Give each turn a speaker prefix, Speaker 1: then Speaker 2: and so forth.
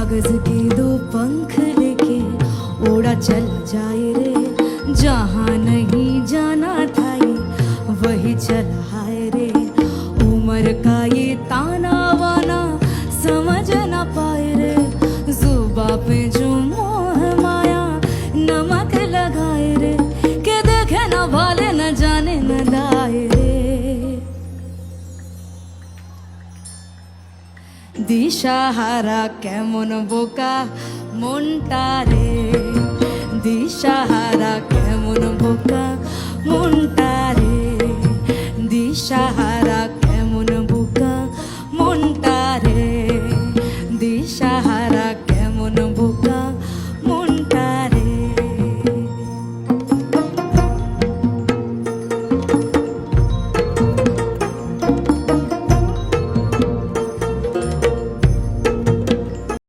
Speaker 1: कागज के दो पंख लेके उड़ा चल जाए रे, जहाँ नहीं जाना था ये वही चला है रे। उम्र का ये ताना वाना समझ ना पाए रे, जुबा पे जो मोह माया नमक लगाए रे, के देखे ना भाले न जाने न दाए रे। দিশাহারা কেমন বোকা মনটা রে, দিশাহারা কেমন বোকা মনটা রে, দিশাহারা কেমন বোকা মনটা রে, দিশাহারা কেমন বোকা।